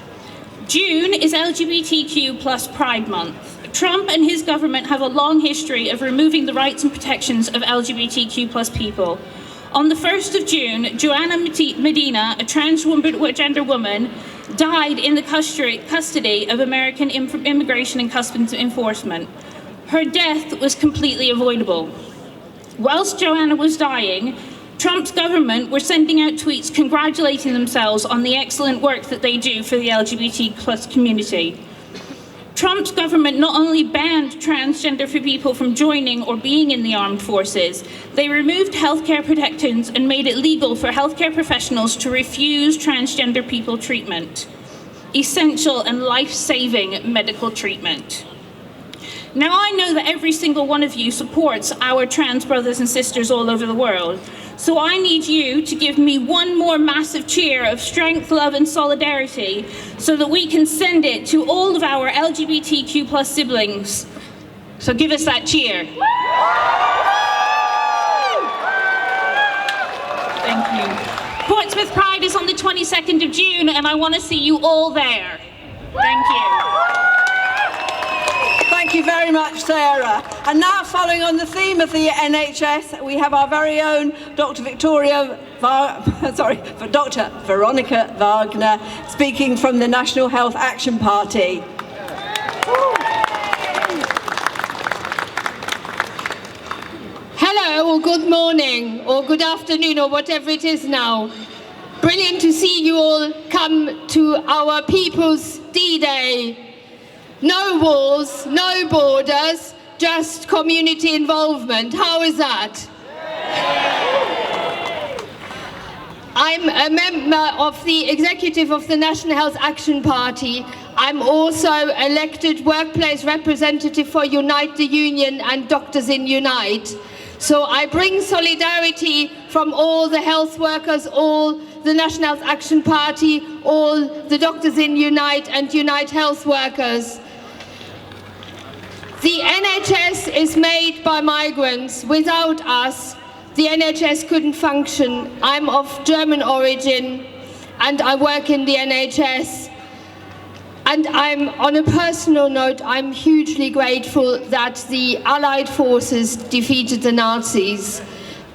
June is LGBTQ plus Pride Month. Trump and his government have a long history of removing the rights and protections of LGBTQ plus people. On the 1st of June, Joanna Medina, a transgender woman, died in the custody of American Immigration and Customs Enforcement. Her death was completely avoidable. Whilst Joanna was dying, Trump's government were sending out tweets congratulating themselves on the excellent work that they do for the LGBT plus community. Trump's government not only banned transgender people from joining or being in the armed forces, they removed healthcare protections and made it legal for healthcare professionals to refuse transgender people treatment. Essential and life-saving medical treatment. Now I know that every single one of you supports our trans brothers and sisters all over the world. So I need you to give me one more massive cheer of strength, love, and solidarity so that we can send it to all of our LGBTQ plus siblings. So give us that cheer. Thank you. Portsmouth Pride is on the 22nd of June, and I want to see you all there. Thank you. Thank you very much, Sarah. And now, following on the theme of the NHS, we have our very own Dr. Dr. Veronica Wagner, speaking from the National Health Action Party. Hello, or good morning, or good afternoon, or whatever it is now. Brilliant to see you all come to our People's D-Day. No walls, no borders, just community involvement. How is that? I'm a member of the executive of the National Health Action Party. I'm also elected workplace representative for Unite the Union and Doctors in Unite. So I bring solidarity from all the health workers, all the National Health Action Party, all the Doctors in Unite and Unite health workers. The NHS is made by migrants. Without us, the NHS couldn't function. I'm of German origin and I work in the NHS. And on a personal note, I'm hugely grateful that the Allied forces defeated the Nazis.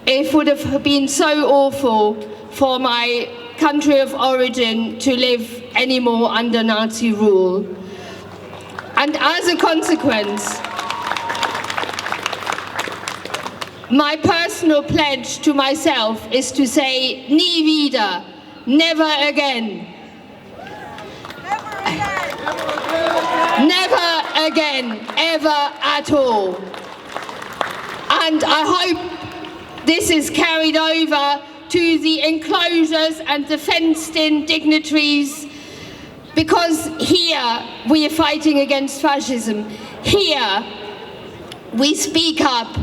It would have been so awful for my country of origin to live anymore under Nazi rule. And as a consequence, my personal pledge to myself is to say, nie wieder, never again. Never again, ever at all. And I hope this is carried over to the enclosures and the fenced-in dignitaries, because here we are fighting against fascism. Here we speak up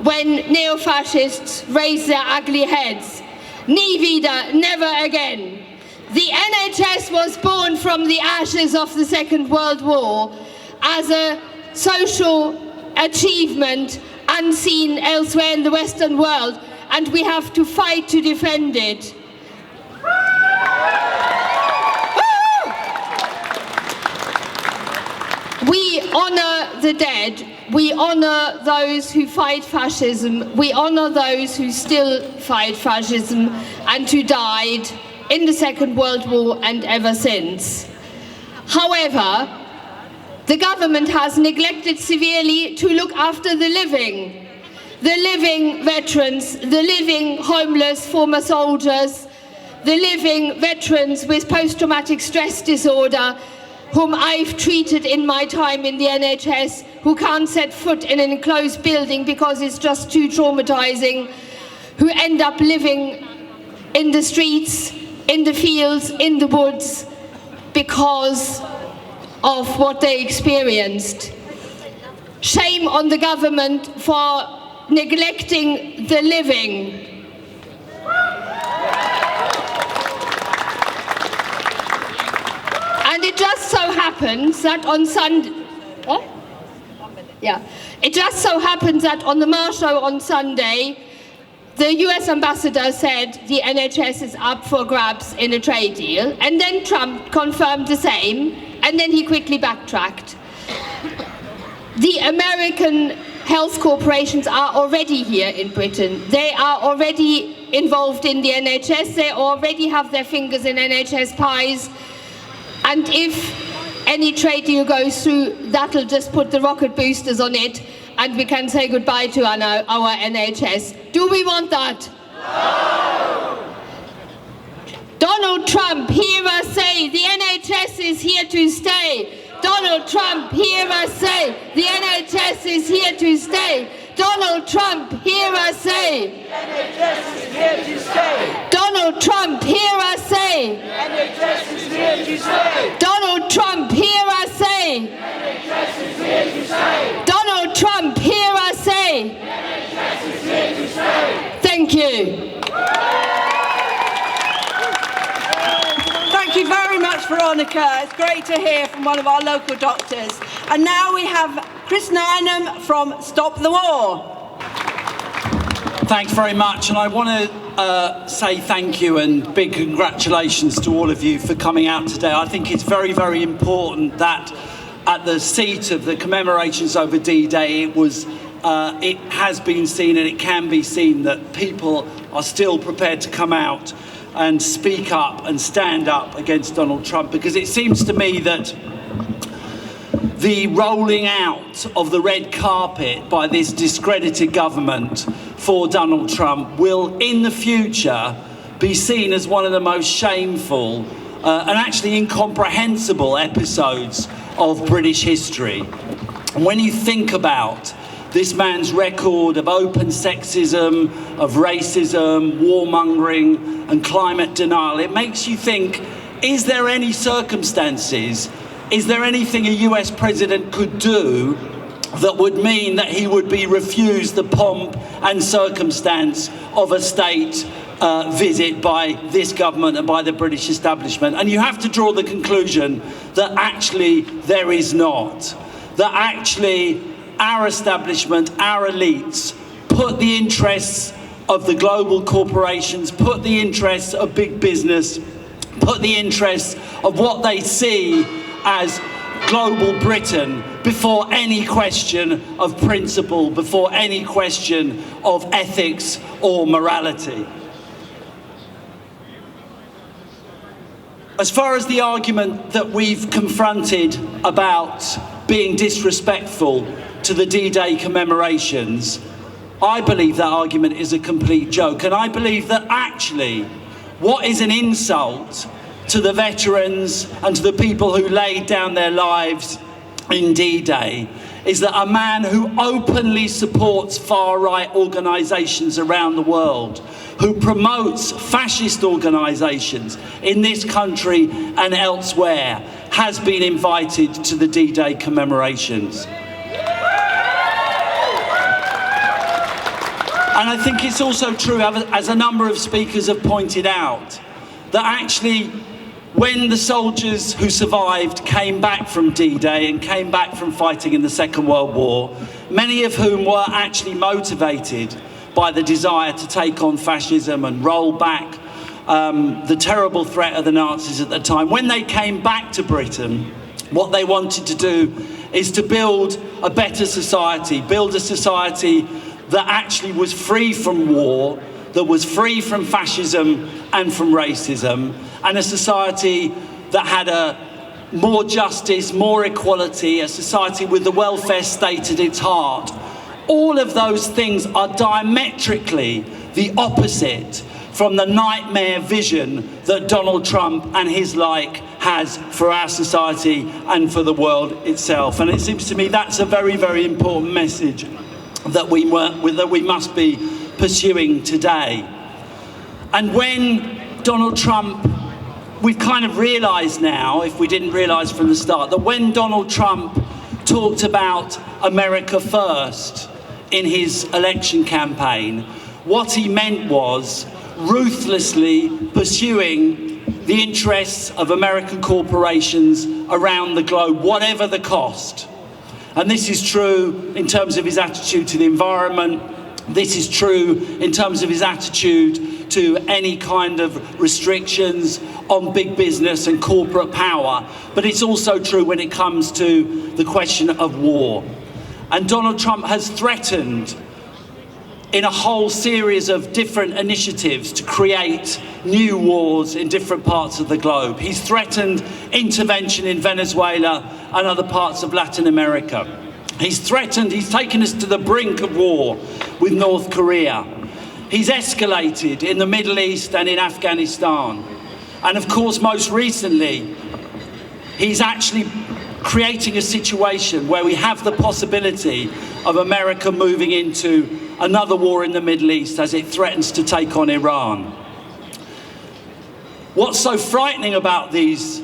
when neo-fascists raise their ugly heads. Nie wieder, never again. The NHS was born from the ashes of the Second World War as a social achievement unseen elsewhere in the Western world, and we have to fight to defend it. We honour the dead, we honour those who fight fascism, we honour those who still fight fascism and who died in the Second World War and ever since. However, the government has neglected severely to look after the living veterans, the living homeless former soldiers, the living veterans with post-traumatic stress disorder, whom I've treated in my time in the NHS, who can't set foot in an enclosed building because it's just too traumatizing, who end up living in the streets, in the fields, in the woods, because of what they experienced. Shame on the government for neglecting the living. And it just so happens that on Sunday, it just so happens that on the Mar Show on Sunday, the US ambassador said the NHS is up for grabs in a trade deal, and then Trump confirmed the same, and then he quickly backtracked. The American health corporations are already here in Britain. They are already involved in the NHS. They already have their fingers in NHS pies. And if any trade deal goes through, that'll just put the rocket boosters on it, and we can say goodbye to our NHS. Do we want that? No! Donald Trump, hear us say, the NHS is here to stay. Donald Trump, hear us say, the NHS is here to stay. Donald Trump, hear us say, the NHS is here to stay. Donald Trump, hear us say, the NHS is here to stay. Donald Trump, hear us say, the NHS is here to stay. Donald Trump, hear us say, the NHS is here to stay. Thank you. Thank you very much, Veronica. It's great to hear from one of our local doctors. And now we have Chris Nynham from Stop the War. Thanks very much, and I want to say thank you and big congratulations to all of you for coming out today. I think it's very, very important that at the seat of the commemorations over D-Day, it has been seen and it can be seen that people are still prepared to come out and speak up and stand up against Donald Trump, because it seems to me that the rolling out of the red carpet by this discredited government for Donald Trump will in the future be seen as one of the most shameful and actually incomprehensible episodes of British history. And when you think about this man's record of open sexism, of racism, warmongering and climate denial, it makes you think, is there any circumstances, is there anything a US president could do that would mean that he would be refused the pomp and circumstance of a state visit by this government and by the British establishment? And you have to draw the conclusion that actually there is not. That actually our establishment, our elites, put the interests of the global corporations, put the interests of big business, put the interests of what they see as global Britain before any question of principle, before any question of ethics or morality. As far as the argument that we've confronted about being disrespectful to the D-Day commemorations, I believe that argument is a complete joke. And I believe that actually what is an insult to the veterans and to the people who laid down their lives in D-Day is that a man who openly supports far-right organisations around the world, who promotes fascist organisations in this country and elsewhere, has been invited to the D-Day commemorations. And I think it's also true, as a number of speakers have pointed out, that actually when the soldiers who survived came back from D-Day and came back from fighting in the Second World War, many of whom were actually motivated by the desire to take on fascism and roll back the terrible threat of the Nazis at the time, when they came back to Britain, what they wanted to do is to build a better society, build a society that actually was free from war, that was free from fascism and from racism, and a society that had more justice, more equality, a society with the welfare state at its heart. All of those things are diametrically the opposite from the nightmare vision that Donald Trump and his like has for our society and for the world itself. And it seems to me that's a very, very important message that we must be pursuing today. And when Donald Trump, we've kind of realised now, if we didn't realise from the start, that when Donald Trump talked about America first in his election campaign, what he meant was ruthlessly pursuing the interests of American corporations around the globe, whatever the cost. And this is true in terms of his attitude to the environment. This is true in terms of his attitude to any kind of restrictions on big business and corporate power. But it's also true when it comes to the question of war. And Donald Trump has threatened in a whole series of different initiatives to create new wars in different parts of the globe. He's threatened intervention in Venezuela and other parts of Latin America. He's taken us to the brink of war with North Korea. He's escalated in the Middle East and in Afghanistan. And of course, most recently, he's actually creating a situation where we have the possibility of America moving into another war in the Middle East as it threatens to take on Iran. What's so frightening about this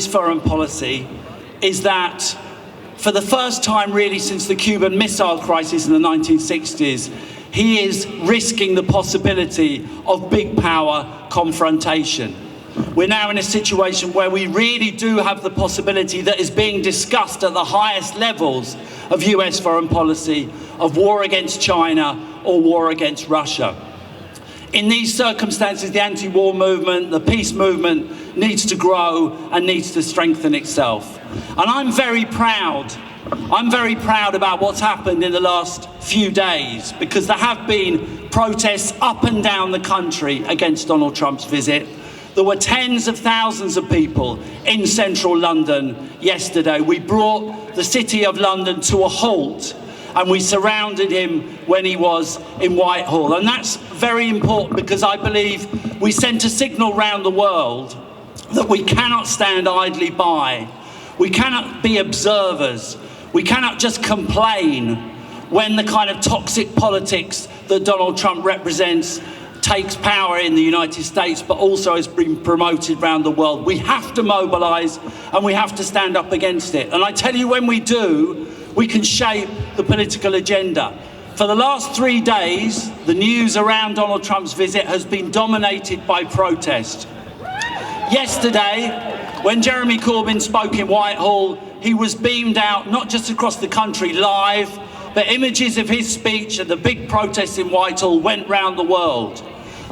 foreign policy is that for the first time really since the Cuban Missile Crisis in the 1960s, he is risking the possibility of big power confrontation. We're now in a situation where we really do have the possibility that is being discussed at the highest levels of US foreign policy of war against China or war against Russia. In these circumstances, the anti-war movement, the peace movement needs to grow and needs to strengthen itself. And I'm very proud about what's happened in the last few days, because there have been protests up and down the country against Donald Trump's visit. There were tens of thousands of people in central London yesterday. We brought the City of London to a halt and we surrounded him when he was in Whitehall. And that's very important because I believe we sent a signal around the world that we cannot stand idly by. We cannot be observers. We cannot just complain when the kind of toxic politics that Donald Trump represents takes power in the United States, but also has been promoted around the world. We have to mobilise and we have to stand up against it. And I tell you, when we do, we can shape the political agenda. For the last 3 days, the news around Donald Trump's visit has been dominated by protest. Yesterday, when Jeremy Corbyn spoke in Whitehall, he was beamed out, not just across the country live, but images of his speech and the big protests in Whitehall went round the world.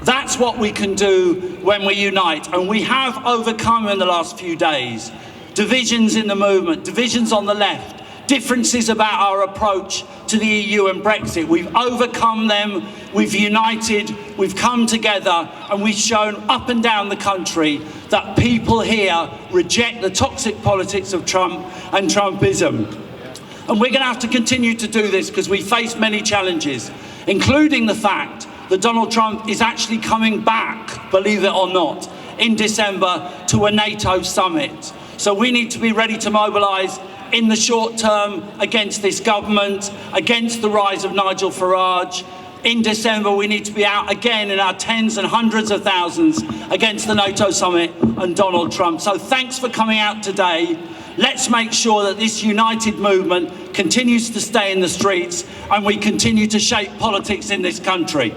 That's what we can do when we unite. And we have overcome in the last few days divisions in the movement, divisions on the left, differences about our approach to the EU and Brexit. We've overcome them, we've united, we've come together, and we've shown up and down the country that people here reject the toxic politics of Trump and Trumpism. And we're going to have to continue to do this because we face many challenges including the fact that Donald Trump is actually coming back, believe it or not, in December to a NATO summit. So we need to be ready to mobilise in the short term against this government, against the rise of Nigel Farage. In December, we need to be out again in our tens and hundreds of thousands against the NATO summit and Donald Trump. So thanks for coming out today. Let's make sure that this united movement continues to stay in the streets and we continue to shape politics in this country.